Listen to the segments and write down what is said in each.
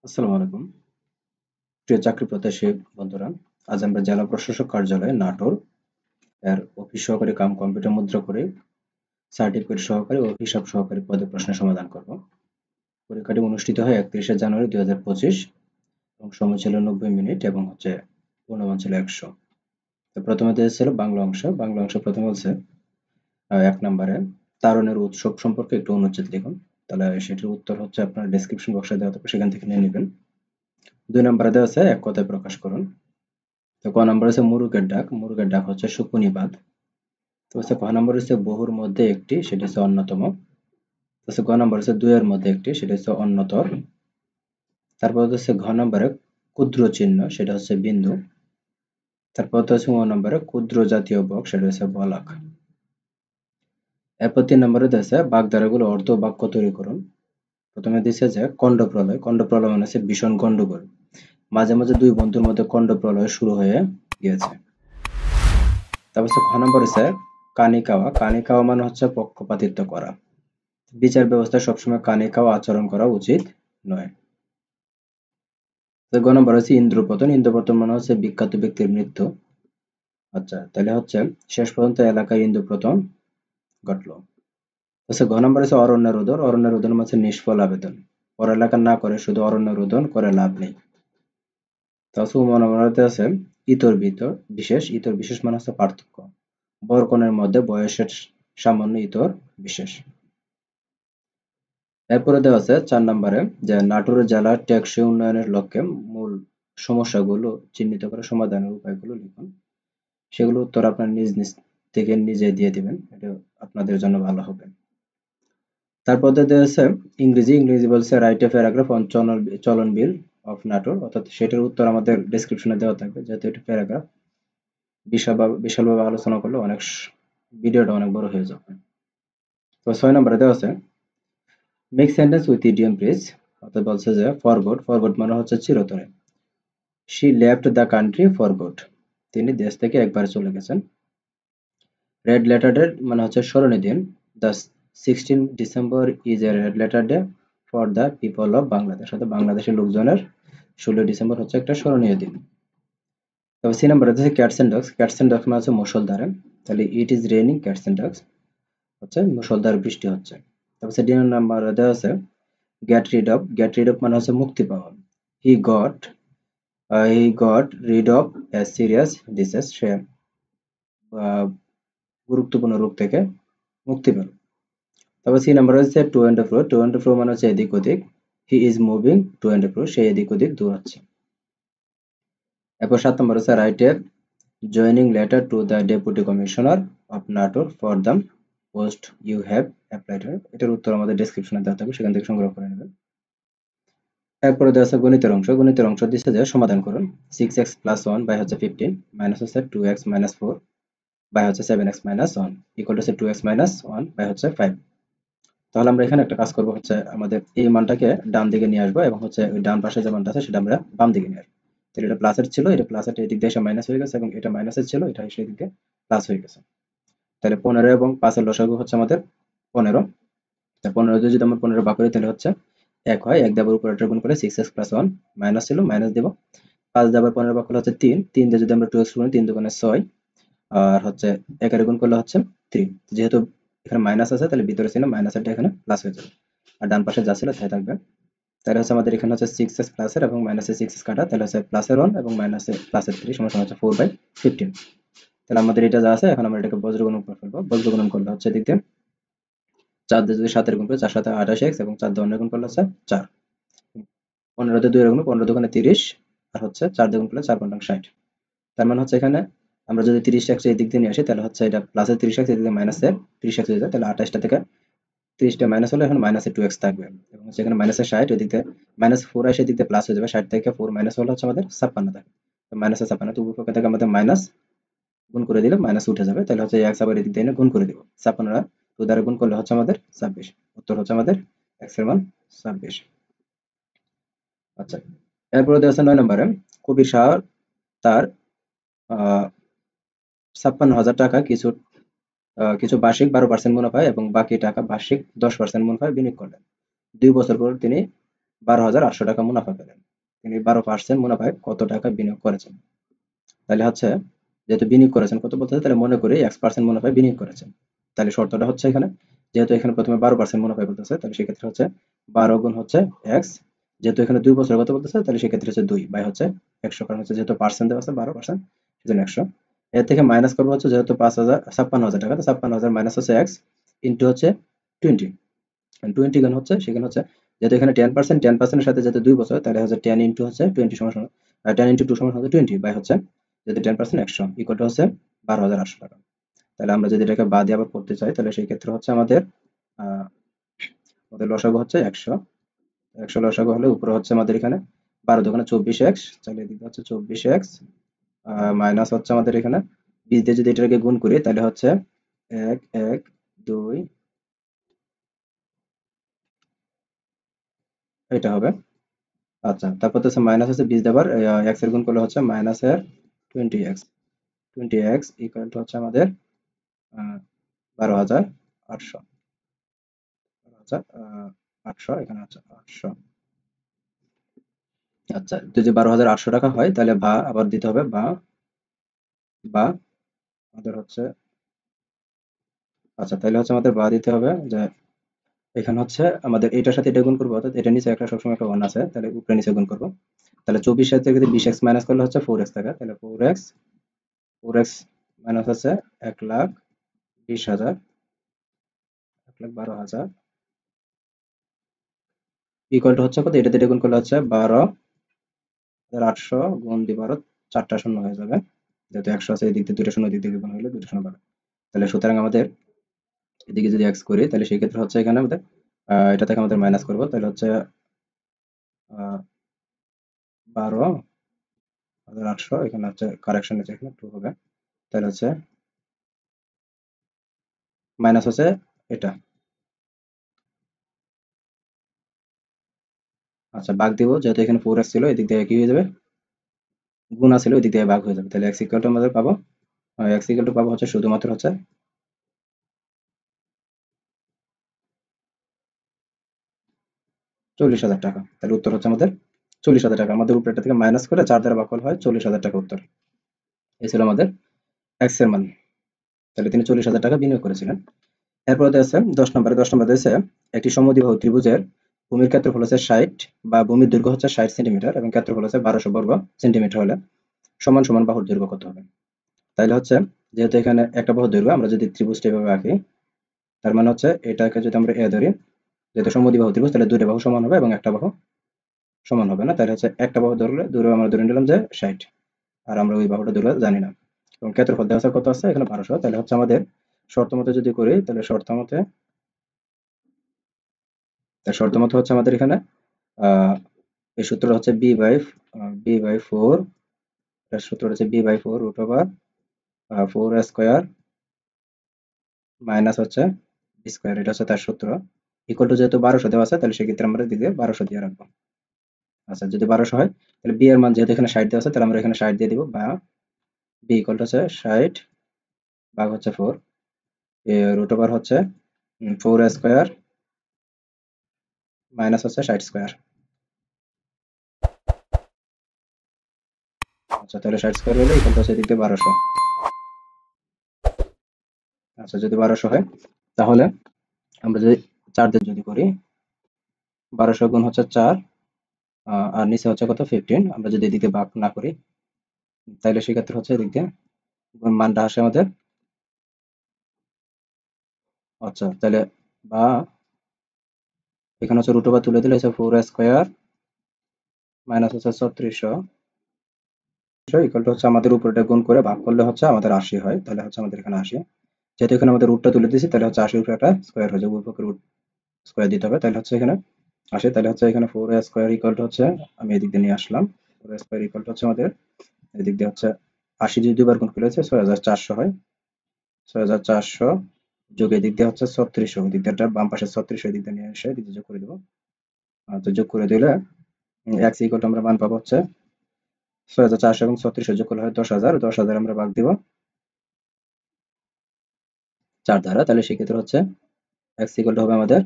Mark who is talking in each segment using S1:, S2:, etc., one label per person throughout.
S1: আসসালামু আলাইকুম প্রিয় চাকরি প্রত্যাশী বন্ধুরা। আজ আমরা জেলা প্রশাসক কার্যালয় নাটোর এর অফিস সহকারী কাম কম্পিউটার মুদ্রা করে সার্টিফিকেট সহকারী ও হিসাব সহকারী পদে প্রশ্নের সমাধান করব। পরীক্ষাটি অনুষ্ঠিত হয় 31শে জানুয়ারি 2025 এবং সময় ছিল 90 মিনিট এবং পূর্ণমান ছিল 100। তো প্রথমে ছিল বাংলা অংশ প্রথমে বলছে 1 নম্বরে তারুণের উৎসব সম্পর্কে একটু অনুচ্ছেদ লিখুন। তাহলে সেটির উত্তর হচ্ছে আপনার ডেসক্রিপশন বক্সে দেওয়া থাকবে, সেখান থেকে নিয়ে নেবেন। 2 নম্বরে দেওয়া আছে এক কথায় প্রকাশ করুন। তো ক নাম্বার হচ্ছে মুরুগের ডাক হচ্ছে সুকুনিবাদ। তো হচ্ছে খ নাম্বার হচ্ছে বহুর মধ্যে একটি, সেটা হচ্ছে অন্যতম। তো হচ্ছে গ নাম্বার হচ্ছে দুইয়ের মধ্যে একটি, সেটা হচ্ছে অন্যতর। তারপর হচ্ছে ঘ নাম্বারে ক্ষুদ্র চিহ্ন, সেটা হচ্ছে বিন্দু। তারপর হচ্ছে ঙ নাম্বারে ক্ষুদ্র জাতীয় বক, সেটা হচ্ছে বলাক। এরপর 3 নম্বরে দিয়েছে বাগধারাগুলো অর্ধ বাক্য তৈরি করুন। প্রথমে দিচ্ছে যে খণ্ডপ্রলয় মানে হচ্ছে ভীষণ গন্ডগোল, মাঝে মাঝে দুই বন্ধুর মধ্যে খণ্ডপ্রলয় শুরু হয়ে গিয়েছে। তারপর হচ্ছে খ নম্বর হচ্ছে কানিকাওয়া মানে হচ্ছে পক্ষপাতিত্ব করা, বিচার ব্যবস্থায় সবসময় কানিকাও আচরণ করা উচিত নয়। তো গ নম্বর হচ্ছে ইন্দ্রপতন মানে হচ্ছে বিখ্যাত ব্যক্তির মৃত্যু। আচ্ছা, তাহলে হচ্ছে শেষ পর্যন্ত এলাকায় ইন্দ্রপতন ঘটলো। আচ্ছা, ঘ নম্বর হচ্ছে অরণ্য রোদন মানে হচ্ছে নিষ্ফল আবেদন, পড়ালেখা না করে শুধু অরণ্য রোদন করে লাভ নেই। তাছাড়া মনোমরাতে আছে ইতর বিশেষ মানে হচ্ছে পার্থক্য, বরকনের মধ্যে বয়সের সামান্য ইতর বিশেষ। এরপরে দেওয়া আছে 4 নম্বরে যে নাটোর জেলার টেকসই উন্নয়নের লক্ষ্যে মূল সমস্যাগুলো চিহ্নিত করে সমাধানের উপায়গুলো লিখুন। সেগুলো উত্তর আপনার নিজ নিজ থেকে নিজে দিয়ে দিবেন, এটা আপনাদের জন্য ভালো হবে। তারপর দেওয়া আছে ইংরেজি বলছে রাইট এ প্যারাগ্রাফ অন চলন বিল অফ নাটোর, অর্থাৎ সেটার উত্তর আমাদের ডেসক্রিপশনে দেওয়া থাকবে, যেহেতু এটা প্যারাগ্রাফ বিশালভাবে আলোচনা করলে ভিডিওটা অনেক বড় হয়ে যাবে। তো 6 নম্বরে দেওয়া আছে make sentence with idiom phrase, অর্থাৎ বলছে যে ফরগট মানে হচ্ছে চিরতরে। She left the country for good, তিনি দেশ থেকে একবার চলে গেছেন। রেড লেটার ডে মানে হচ্ছে স্মরণীয় দিন, the 16 December is a red letter day for the people of Bangladesh, অর্থাৎ বাংলাদেশের লোকজনের 16 ডিসেম্বর হচ্ছে একটা স্মরণীয় দিন। তবে সি নাম্বার হচ্ছে ক্যাটস এন্ড ডগস মানে হচ্ছে মুষলধারে, তাহলে it is raining cats and dogs, হচ্ছে মুষলধারে বৃষ্টি হচ্ছে। তারপর ডি নাম্বার দেওয়া আছে গেট রিড অফ মানে হচ্ছে মুক্তি পাওয়া। He got rid of a serious disease, সে গুরুত্বপূর্ণ রোগ থেকে মুক্তি পেল। তারপর সি নাম্বার হচ্ছে টু অ্যান্ড ফ্রো মানে হচ্ছে এদিক ওদিক। He is moving to and fro, সে এদিক ওদিক দৌড়াচ্ছে। এরপর 7 নম্বর হচ্ছে write a joining letter to the deputy commissioner of Natore for the post you have applied. এটার উত্তর আমাদের ডেসক্রিপশনে দেওয়া থাকবে, সেখান থেকে সংগ্রহ করে নেবেন। এরপরে দেওয়া আছে গণিতের অংশ দিচ্ছে যে সমাধান করুন। 6x+1 বাই হচ্ছে 15 মাইনাস হচ্ছে 2x-4 বাই হচ্ছে 7x-1 ইকুয়াল টু হচ্ছে 2x-1 বাই হচ্ছে 5। তাহলে আমরা এখানে একটা কাজ করব, হচ্ছে আমাদের এই মানটাকে ডান দিকে নিয়ে আসবো এবং হচ্ছে ওই ডান পাশে যে মানটা আছে সেটা আমরা বাম দিকে নিয়ে আসবো। তাহলে এটা প্লাসের ছিল, এটা প্লাসের এই দিক দিয়ে এসে মাইনাস হয়ে গেছে, এবং এটা মাইনাসের ছিল, এটা সেই দিকে প্লাস হয়ে গেছে। তাহলে 15 এবং 5-এর লসাগু হচ্ছে আমাদের 15। 15 দিয়ে যদি আমরা 15 ভাগ করি তাহলে হচ্ছে 1 হয়, 1 দিয়ে আবার উপরেরটা গুণ করে 6x+1 মাইনাস ছিল, মাইনাস দেব। 5 দিয়ে আবার 15 ভাগ করলে হচ্ছে 3, 3 দিয়ে যদি আমরা 2x গুণ 3 দুগুণে 6, আর হচ্ছে 1 এর গুণ করলে হচ্ছে 3। যেহেতু এখানে মাইনাস আছে তাহলে ভিতরে ছিল মাইনাসেরটা এখানে প্লাস হয়ে যাবে, আর ডান পাশে যা ছিল তাই থাকবে। তাহলে হচ্ছে আমাদের এখানে হচ্ছে 6x প্লাসের এবং মাইনাসের 6x কাটা, তাহলে হচ্ছে প্লাসের 1 এবং প্লাসের 3 সমান হচ্ছে 4/15। তাহলে আমাদের এটা যা আছে, এখন আমরা এটাকে বজ্রগুণন করে ফেলবো। বজ্রগুণন করলে হচ্ছে এদিক দিয়ে 4 দিয়ে যদি 7 এর গুণ করি 4 7 28x এবং 4 দিয়ে 9 গুণ করলে হচ্ছে 4। 15 দিয়ে 2 এর গুণ 15 দোকানে 30, আর হচ্ছে 4 দিয়ে গুণ করলে 4 পঞ্চাং 60। তার মানে হচ্ছে এখানে আমরা যদি 30x এই দিক দিয়ে নিয়ে আসি তাহলে হচ্ছে এটা প্লাসের 30x এদিকে মাইনাসের 30x হয়ে যায়, তাহলে 28টা থেকে 30টা মাইনাস হলে এখন মাইনাসে 2x থাকবে, এবং হচ্ছে এখানে মাইনাসে 60, ওই দিকে -4 আসে এদিক দিয়ে প্লাস হয়ে যাবে। 60 থেকে 4 মাইনাস হলে হচ্ছে আমাদের 56 থাকে, তো মাইনাসে 56, তো উভয় পক্ষ থেকে আমাদের মাইনাস গুণ করে দিলে মাইনাস উঠে যাবে। তাহলে হচ্ছে x আবার এদিক দিয়ে এনে গুণ করে দিব, 56 2 দ্বারা গুণ করলে হচ্ছে আমাদের 26। উত্তর হচ্ছে আমাদের x এর মান 26। আচ্ছা, এরপরে দেওয়া আছে 9 নম্বরে কবির শাহ তার 56,000 টাকা কিছু বার্ষিক 12% মুনাফায় এবং বাকি টাকা বার্ষিক 10% মুনাফায় বিনিয়োগ করলেন। 2 বছর পর তিনি 12,800 টাকা মুনাফা পেলেন। তিনি 12% মুনাফায় কত টাকা বিনিয়োগ করেছেন? তাহলে হচ্ছে যেহেতু বিনিয়োগ করেছেন কত বলতে তাহলে মনে করি x% মুনাফায় বিনিয়োগ করেছেন। তাহলে শর্তটা হচ্ছে এখানে যেহেতু এখানে প্রথমে 12% মুনাফায় বলতেছে তাহলে সেক্ষেত্রে হচ্ছে 12 গুণ হচ্ছে x, যেহেতু এখানে 2 বছরের কথা বলতেছে তাহলে সেক্ষেত্রে হচ্ছে 2 বাই হচ্ছে 100, কারণ হচ্ছে যেহেতু পার্সেন্ট দেওয়া আছে 12% সেজন্য 100। এর থেকে মাইনাস করবো হচ্ছে যেহেতু 56,000 টাকা, তো 56,000 মাইনাস হচ্ছে x ইন্টু হচ্ছে 20, 20 গান হচ্ছে সেখানে হচ্ছে যেহেতু এখানে 10% এর সাথে যেহেতু 2 বছর তাহলে হচ্ছে 10 ইন্টু হচ্ছে 20 সমান সমান 10 ইন্টু 2 সমান হচ্ছে 20 বাই হচ্ছে যেহেতু 10% 100 ইকুয়াল টু হচ্ছে 12,800 টাকা। তাহলে আমরা যদি এটাকে বাদ দিয়ে আবার করতে চাই তাহলে সেই ক্ষেত্রে হচ্ছে আহ, আমাদের লসাগু হচ্ছে 100, 100 লসাগু হলে উপরে হচ্ছে আমাদের এখানে 12 দোকানে 24x, তাহলে এদিকে হচ্ছে 24x মাইনাস হচ্ছে আমাদের এখানে 20 দিয়ে যদি এটাকে গুণ করি তাহলে হচ্ছে 1 1 2 এটা হবে। আচ্ছা তারপর তো মাইনাস হচ্ছে 20 দিয়ে আবার x এর গুণ করলে হচ্ছে মাইনাস এর 20x, 20x ইকুয়াল টু হচ্ছে আমাদের 12,800, 12,800 এখানে আছে 800। আচ্ছা যদি 12,800 টাকা হয় তাহলে বা আবার দিতে হবে বা বা আমাদের হচ্ছে আচ্ছা তাহলে হচ্ছে আমাদের বা দিতে হবে যে এখানে হচ্ছে আমাদের এটার সাথে এটা গুণ করবো অর্থাৎ এটা নিচে একটা সবসময় একটা 1 আছে তাহলে উপরে নিচে গুণ করবো। তাহলে 24 এর থেকে যদি 20x মাইনাস করলে হচ্ছে 4x থাকে, তাহলে 4x মাইনাস হচ্ছে 1,20,000, 1,12,000 ইকুয়াল টু হচ্ছে কত, এটা দিয়ে গুণ করলে হচ্ছে 12,800 গুণ দিয়ে 12 4টা শূন্য হয়ে যাবে, যেহেতু 100 আছে এই দিক দিয়ে 2টা শূন্য দিক থেকে গুণ হলে 2টা শূন্য পাবে। তাহলে সুতরাং আমাদের এদিকে যদি x করি তাহলে সেই ক্ষেত্রে হচ্ছে এখানে আমাদের এটা থেকে আমাদের মাইনাস করবো তাহলে হচ্ছে 12,800 এখানে হচ্ছে কারেকশন আছে এখানে 2 হবে, তাহলে হচ্ছে মাইনাস হচ্ছে এটা। আচ্ছা ভাগ দিব যেহেতু এখানে 4x ছিল এদিক দিয়ে কি হয়ে যাবে গুণ ছিল ওই দিক দিয়ে ভাগ হয়ে যাবে, তাহলে x ইকুয়াল টু আমাদের পাবো x ইকুয়াল টু পাবো হচ্ছে শুধুমাত্র হচ্ছে 40,000 টাকা। তাহলে উত্তর হচ্ছে আমাদের 40,000 টাকা, আমাদের উপরেটা থেকে মাইনাস করে 4 দ্বারা ভাগফল হয় 40,000 টাকা উত্তর। এই ছিল আমাদের x এর মান। তাহলে তিনি 40,000 টাকা বিনিয়োগ করেছিলেন। এরপর আছে 10 নম্বরে আছে একটি সমদ্বিবাহু ত্রিভুজের ভূমির ক্ষেত্রফল হচ্ছে 60 বা ভূমির দৈর্ঘ্য হচ্ছে 60 সেন্টিমিটার এবং ক্ষেত্রফল হচ্ছে 1200 বর্গ সেন্টিমিটার হলে সমান সমান বাহুর দৈর্ঘ্য কত হবে? তাইলে হচ্ছে যেহেতু এখানে একটা বাহুর দৈর্ঘ্য আমরা যদি ত্রিভুজটা এভাবে আঁকি তার মানে হচ্ছে এটাকে যদি আমরা এ ধরি যেহেতু সমদ্বিবাহু ত্রিভুজ তাহলে দুইটা বাহু সমান হবে এবং একটা বাহু সমান হবে না, তাহলে হচ্ছে একটা বাহু ধরলে দূরে আমরা ধরে নিলাম যে 60 আর আমরা ওই বাহুটা দূরে জানি না এবং ক্ষেত্রফল দেওয়া আছে কত আছে এখানে 1200, তাহলে হচ্ছে আমাদের শর্ত মতে যদি করি তাহলে শর্ত মতে হচ্ছে আমাদের এখানে আহ এই সূত্রটা হচ্ছে b/4, এর সূত্র হচ্ছে b/4 root over 4 square minus হচ্ছে বি স্কয়ার, এটা হচ্ছে তার সূত্র ইকুয়াল টু যেহেতু 1200 দেওয়া আছে তাহলে সেক্ষেত্রে আমরা দিকে 1200 দিয়ে রাখবো। আচ্ছা যদি 1200 হয় তাহলে বি এর মান যেহেতু এখানে 60 দেওয়া আছে তাহলে আমরা এখানে 60 দিয়ে দিব বা বি ইকুয়াল টু হচ্ছে 60 ভাগ হচ্ছে 4 রুট ওভার হচ্ছে 4 স্কয়ার মাইনাস হচ্ছে 60 স্কয়ার। আচ্ছা তাহলে 60 স্কয়ার হলে ইকুয়াল টু হচ্ছে এদিক দিয়ে 1200। আচ্ছা যদি 1200 হয় তাহলে আমরা যদি 4 দিয়ে যদি করি 1200 গুণ হচ্ছে 4 আর নিচে হচ্ছে কত 15, আমরা যদি এদিকে ভাগ না করি তাহলে সেক্ষেত্রে হচ্ছে এদিক দিয়ে মানটা আসে আমাদের আচ্ছা তাহলে বা এখানে হচ্ছে রুট ওভার তুলে দিলে হচ্ছে 4 স্কয়ার মাইনাস হচ্ছে 3600 ইকুয়াল টু হচ্ছে আমাদের উপরটা গুণ করে ভাগ করলে হচ্ছে আমাদের 80 হয়, তাহলে হচ্ছে আমাদের এখানে 80 যেহেতু এখানে আমাদের রুটটা তুলে দিয়েছি তাহলে হচ্ছে 80 উপরে একটা স্কয়ার হয়ে যাবে, উপরে রুট স্কয়ার দিতে হবে তাহলে হচ্ছে এখানে 80, তাহলে হচ্ছে এখানে 4 স্কয়ার ইকুয়াল টু হচ্ছে আমি এদিক দিয়ে নিয়ে আসলাম 4 স্কয়ার ইকুয়াল টু হচ্ছে আমাদের এদিক দিয়ে হচ্ছে 80 যদি দুবার গুণ করলে হচ্ছে 6400 হয়, 6400 যোগ এদিক দিয়ে হচ্ছে 3600, এদিক দিয়ে একটা বাম পাশে 3600 এদিক দিয়ে নিয়ে এসে এদিক দিয়ে যোগ করে দেবো। তো যোগ করে দিলে x ইকুয়াল টু আমরা মান পাবো হচ্ছে 6400 এবং 3600 যোগ করলে হয় 10,000, 10,000 আমরা ভাগ দিব 4 দ্বারা, তাহলে সেক্ষেত্রে হচ্ছে x ইকুয়াল টু হবে আমাদের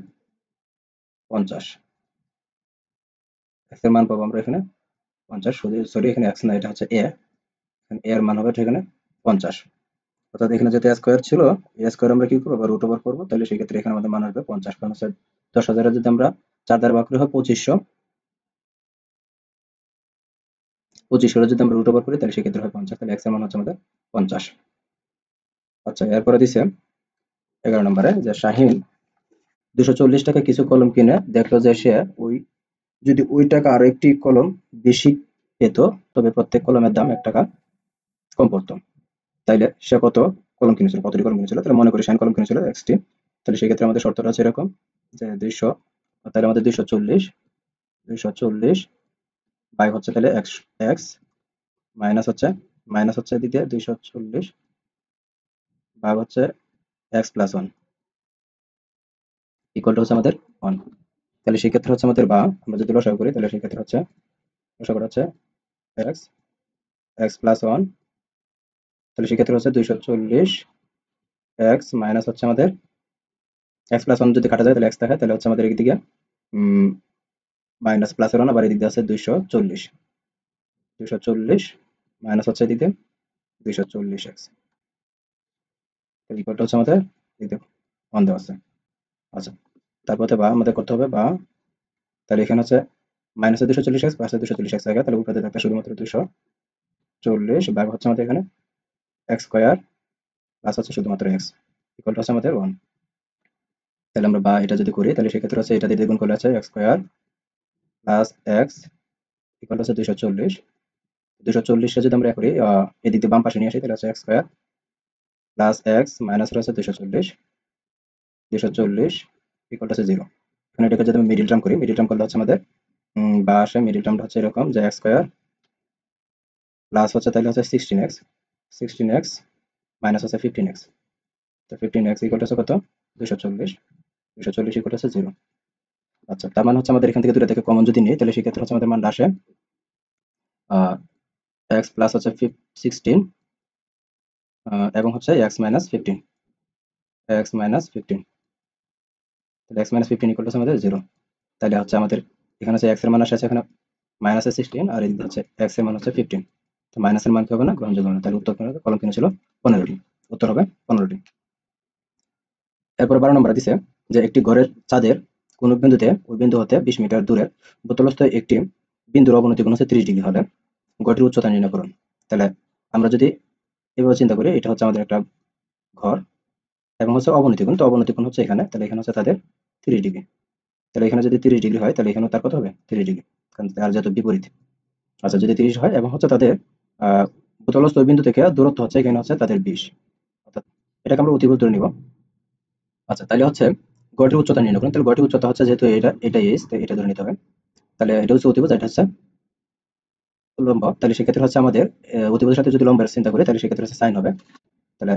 S1: 50। x এর মান পাবো আমরা এখানে 50, সরি এখানে x না, এটা হচ্ছে a, এখানে a এর মান হবে এখানে 50। অর্থাৎ এখানে যেহেতু a স্কয়ার ছিল, a স্কয়ার আমরা কি করবো, আবার রুট ওভার করবো, তাহলে সেই ক্ষেত্রে এখানে আমাদের মান আসবে 50, কারণ হচ্ছে 10,000 যদি আমরা 4 দ্বারা ভাগ করি হয় 2500, 2500 যদি আমরা রুট ওভার করি তাহলে সেই ক্ষেত্রে হয় 50, তাহলে x এর মান হচ্ছে আমাদের 50। আচ্ছা, এরপরে দিছে 11 নম্বরে যে শাহিন 240 টাকা কিছু কলম কিনে দেখলো যে সে যদি ওই টাকা আরো একটি কলম বেশি পেত, তবে প্রত্যেক কলমের দাম 1 টাকা কম পড়তো। তাইলে সে কতটি কলম কিনেছিল, তাহলে মনে করি শাহিন কলম কিনেছিল 1টি। তাহলে সেই ক্ষেত্রে আমাদের শর্তটা আছে এরকম যে 200, তাহলে আমাদের 240 বাই হচ্ছে তাহলে x মাইনাস হচ্ছে এদিকে 240 ভাগ হচ্ছে x প্লাস 1 ইকুয়াল টু হচ্ছে আমাদের 1। তাহলে সেই ক্ষেত্রে হচ্ছে আমাদের, বা আমরা যদি লসাগু করি তাহলে সেই ক্ষেত্রে হচ্ছে লসাগু হচ্ছে x প্লাস 1, তাহলে সেই ক্ষেত্রে হচ্ছে 240 x মাইনাস হচ্ছে আমাদের x প্লাস 1 যদি কাটা যায় তাহলে x থাকে, তাহলে হচ্ছে আমাদের এদিকে মাইনাস প্লাসের 1, আবার এদিক দিয়ে আছে 240 মাইনাস হচ্ছে এদিকে 240x, ইকুয়াল টু হচ্ছে আমাদের এদিকে 1 দেওয়া আছে। আচ্ছা, তারপরে বা আমাদের করতে হবে বা, তাহলে এখানে হচ্ছে মাইনাসে 240x প্লাসে 240x থাকে, তাহলে উপরে থাকবে শুধুমাত্র 240 ভাগ হচ্ছে আমাদের এখানে x স্কয়ার প্লাস হচ্ছে শুধুমাত্র x, ইকুয়াল টু হচ্ছে আমাদের 1। তাহলে আমরা বা এটা যদি করি তাহলে সেক্ষেত্রে হচ্ছে এটা দিয়ে গুণ করলে আছে x square plus x equal to হচ্ছে 240। 240 যদি আমরা করি এদিক দিয়ে বাম পাশে নিয়ে আসি, তাহলে হচ্ছে x square plus x minus হচ্ছে 240 ইকুয়াল টু হচ্ছে 0। এখানে এটাকে যদি আমি মিডিল টার্ম করি, মিডিল টার্ম করলে হচ্ছে আমাদের বা আসে মিডিল টার্মটা হচ্ছে এরকম যে x স্কয়ার প্লাস হচ্ছে তাহলে হচ্ছে 16x মাইনাস হচ্ছে 15x, তো 15x ইকুয়াল টু হচ্ছে কত, 240 ইকুয়াল টু হচ্ছে 0। আচ্ছা, তার মানে হচ্ছে আমাদের এখান থেকে দুটো থেকে কমন যদি নিই তাহলে সেক্ষেত্রে হচ্ছে আমাদের মানটা আসে x প্লাস হচ্ছে 16 এবং হচ্ছে x মাইনাস 15 তাহলে x-15 ইকুয়াল টু আমাদের 0। তাহলে হচ্ছে আমাদের এখানে হচ্ছে x এর মান আসে এখানে -16, আর এদিকে হচ্ছে x এর মান হচ্ছে 15, তো মাইনাসের মান কি হবে না, গ্রহণযোগ্য না, তাহলে উত্তর কলম কিনে ছিল 15টি, উত্তর হবে 15টি। এরপর 12 নম্বর দিছে যে একটি ঘরের ছাদের কোন বিন্দুতে ওই বিন্দু হতে 20 মিটার দূরে বোতলস্থ একটি বিন্দুর অবনতি কোণ হচ্ছে 30 ডিগ্রি হলে ঘরটির উচ্চতা নির্ণয় করুন। তাহলে আমরা যদি এভাবে চিন্তা করি, এটা হচ্ছে আমাদের একটা ঘর এবং হচ্ছে অবনতি কোণ, তো অবনতি কোণ হচ্ছে এখানে, তাহলে এখানে হচ্ছে তাদের 30 ডিগ্রি। তাহলে এখানে যদি 30 ডিগ্রি হয় তাহলে এখানেও তার কত হবে 30 ডিগ্রি, কারণ তার যেহেতু বিপরীত। আচ্ছা, যদি 30 হয় এবং হচ্ছে তাদের বোতলস্থ বিন্দু থেকে দূরত্ব হচ্ছে এখানে হচ্ছে তাদের 20, অর্থাৎ এটাকে আমরা অতিভুজ ধরে নিব। আচ্ছা, তাহলে হচ্ছে গড়টির উচ্চতা নির্ণয় করুন। তাহলে গড়টির উচ্চতা হচ্ছে যেহেতু এটা এস, তো এটা ধরে নিতে হবে। তাহলে এটা হচ্ছে অতিভুজ, এটা হচ্ছে লম্ব, তাহলে সেক্ষেত্রে হচ্ছে আমাদের অতিভুজের সাথে যদি লম্বের চিন্তা করি তাহলে সেক্ষেত্রে হচ্ছে সাইন হবে। তাহলে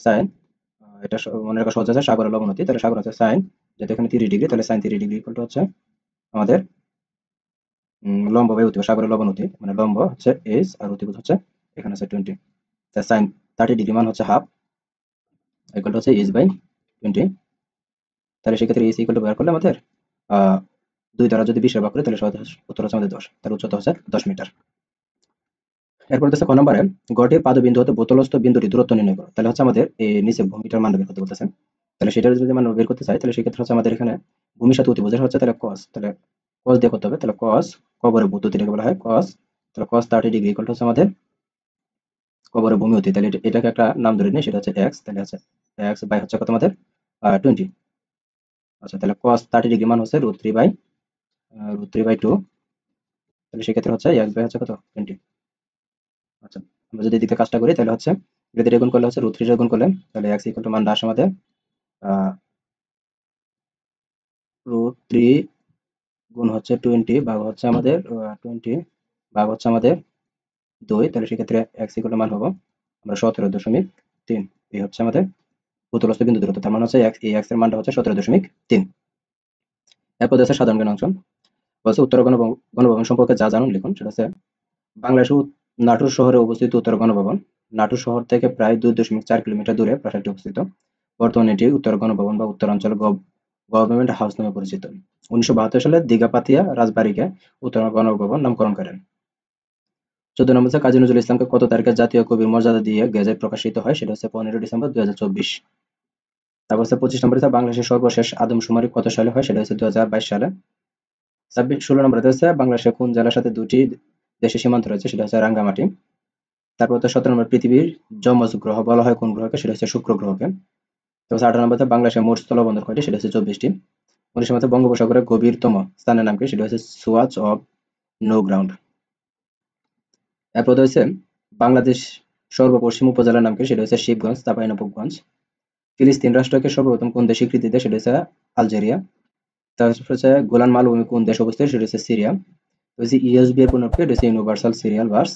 S1: সাইন, এটা মনে রাখা সহজ আছে, সাগরের লবনতি, তাহলে সাগর হচ্ছে সাইন, যেহেতু এখানে 30 ডিগ্রি তাহলে সাইন 30 ডিগ্রি ইকুয়াল টু হচ্ছে আমাদের লম্ব বাই অতিভুজ, সাগরের লবনতি মানে লম্ব হচ্ছে এস আর অতিভুজ হচ্ছে এখানে হচ্ছে 20, তাহলে সাইন 30 ডিগ্রি মান হচ্ছে হাফ ইকুয়াল টু হচ্ছে এস বাই 20। তাহলে সেক্ষেত্রে এস ইকুয়াল টু বের করলে আমাদের 2 দ্বারা যদি 20 ভাগ করি তাহলে উত্তর হচ্ছে আমাদের 10, তার উচ্চতা হচ্ছে 10 মিটার। এরপর হচ্ছে ক নম্বরে গড়টির পাদবিন্দু হতে বোতলস্থ বিন্দুটি দূরত্ব নির্ণয় করো। তাহলে হচ্ছে আমাদের এই নিচে ভূমিটার মান বের করতে বলতেছে। তাহলে সেটার যদি মান বের করতে চাই তাহলে সেক্ষেত্রে হচ্ছে আমাদের এখানে ভূমির সাথে অতিভুজের হচ্ছে তাহলে cos, তাহলে cos দিয়ে করতে হবে। তাহলে cos কবরের ভূত যেটাকে বলা হয় cos, তাহলে cos 30 ডিগ্রি ইকুয়াল টু হচ্ছে আমাদের কবরের ভূমি অতি, তাহলে এটাকে একটা নাম ধরে নিই, সেটা হচ্ছে x, তাহলে হচ্ছে x বাই হচ্ছে কত আমাদের 20। আচ্ছা, তাহলে cos 30 ডিগ্রি মান হচ্ছে √3/2, তাহলে সেক্ষেত্রে হচ্ছে x বাই হচ্ছে কত 20। আচ্ছা, আমরা যদি এদিকে কাজটা করি তাহলে হচ্ছে এটা দিয়ে গুণ করলে হচ্ছে √3 দিয়ে গুণ করলে তাহলে x ইকুয়াল টু মান আসে আমাদের √3 গুণ হচ্ছে 20 ভাগ হচ্ছে আমাদের 20 ভাগ হচ্ছে আমাদের 2, তাহলে সেক্ষেত্রে x ইকুয়াল মান হবো আমরা 17.3, এই হচ্ছে আমাদের ভূতলস্থ বিন্দু দূরত্ব, তার মানে হচ্ছে এই x এর মানটা হচ্ছে 17.3। এরপর হচ্ছে সাধারণ জ্ঞান অংশ, বলছে উত্তর গণভবন সম্পর্কে যা জানুন লিখুন। সেটা হচ্ছে বাংলাদেশের নাটোর শহরে অবস্থিত উত্তর গণভবন নাটোর শহর থেকে প্রায় 2.4 কিলোমিটার দূরে প্রাসাদটি অবস্থিত। বর্তমানে এটি উত্তর গণভবন বা উত্তরাঞ্চল গভর্নমেন্ট হাউস নামে পরিচিত। 1972 সালে দীঘাপাতিয়া রাজবাড়িকে উত্তর গণভবন নামকরণ করেন। 14 নম্বর হচ্ছে কাজী নজরুল ইসলামকে কত তারিখে জাতীয় কবির মর্যাদা দিয়ে গেজেট প্রকাশিত হয়, সেটা হচ্ছে 15 ডিসেম্বর 2024। তারপর হচ্ছে 25 নম্বর হচ্ছে বাংলাদেশের সর্বশেষ আদমশুমারি কত সালে হয়, সেটা হচ্ছে 2022 সালে। 16 নম্বর হচ্ছে বাংলাদেশের কোন জেলার সাথে দুটি দেশের সীমান্ত রয়েছে, সেটা হচ্ছে রাঙ্গামাটি। তারপর হচ্ছে 17 নম্বর পৃথিবীর যমজ গ্রহ বলা হয় কোন গ্রহকে, সেটা হচ্ছে শুক্র গ্রহকে। তারপর 18 নম্বর হচ্ছে বাংলাদেশের মোট স্থলবন্দর কয়টি, সেটা হচ্ছে 24টি। 19 নম্বর বঙ্গোপসাগরের গভীরতম স্থানের নাম কি, সেটা হচ্ছে সুয়াচ অফ নো গ্রাউন্ড। এরপর হচ্ছে বাংলাদেশ সর্বপশ্চিম উপজেলার নাম কি, সেটা হচ্ছে শিবগঞ্জ চাঁপাইনবাবগঞ্জ। ফিলিস্তিন রাষ্ট্রকে সর্বপ্রথম কোন দেশ স্বীকৃতি দেয়, সেটা হচ্ছে আলজেরিয়া। তারপর হচ্ছে গোলান মালভূমি কোন দেশে অবস্থিত, সেটা হচ্ছে সিরিয়া। তো হচ্ছে ইউএসবি এর পূর্ণরূপ কি, এটা হচ্ছে ইউনিভার্সাল সিরিয়াল বাস।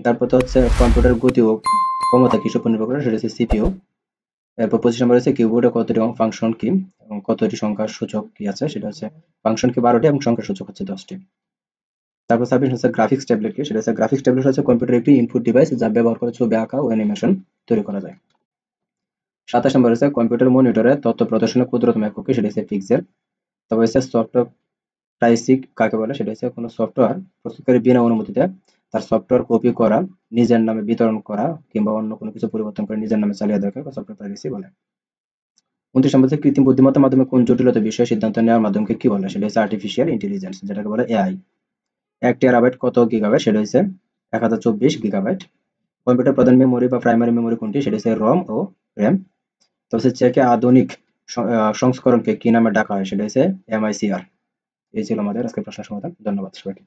S1: তারপর তো হচ্ছে কম্পিউটার গতি ও ক্ষমতা কিসের উপর নির্ভর করে, সেটা হচ্ছে সিপিইউ। এরপর 25 নম্বর হচ্ছে কিবোর্ডে কতটি ফাংশন কি এবং কতটি সংখ্যার সূচক কি আছে, সেটা হচ্ছে ফাংশন কি 12টি এবং সংখ্যার সূচক হচ্ছে 10টি। তারপর 26 হচ্ছে গ্রাফিক্স ট্যাবলেট কি, সেটা হচ্ছে গ্রাফিক্স ট্যাবলেট হচ্ছে কম্পিউটার একটি ইনপুট ডিভাইস যা ব্যবহার করে ছবি আঁকা ও অ্যানিমেশন তৈরি করা যায়। 27 নম্বর হচ্ছে কম্পিউটার মনিটরে তথ্য প্রদর্শনের ক্ষুদ্রতম একক কি, সেটা হচ্ছে পিক্সেল। তারপর হচ্ছে সফটওয়্যার প্রাইসিং কাকে বলে, সেটা হচ্ছে কোনো সফটওয়্যার প্রস্তুতকারী বিনা অনুমতিতে তার সফটওয়্যার কপি করা, নিজের নামে বিতরণ করা কিংবা অন্য কোনো কিছু পরিবর্তন করে নিজের নামে চালিয়ে দেওয়াকে সফটওয়্যার প্রাইভেসি বলে। 29 নম্বর হচ্ছে কৃত্রিম বুদ্ধিমত্তার মাধ্যমে কোন জটিলতা বিষয়ে সিদ্ধান্ত নেওয়ার মাধ্যমকে কি বলে, সেটা হচ্ছে আর্টিফিশিয়াল ইন্টেলিজেন্স, যেটাকে বলে এআই। 1 টেরাবাইট কত গিগাবাইট, সেটা হচ্ছে 1024 গিগাবাইট। কম্পিউটার প্রধান মেমোরি বা প্রাইমারি মেমোরি কোনটি, সেটা হচ্ছে রম ও র্যাম। তো হচ্ছে চেকে আধুনিক সংস্করণকে কি নামে ডাকা হয়, সেটা হচ্ছে এমআইসিআর। এই ছিল আমাদের আজকের প্রশ্ন সমাধান। ধন্যবাদ সবাইকে।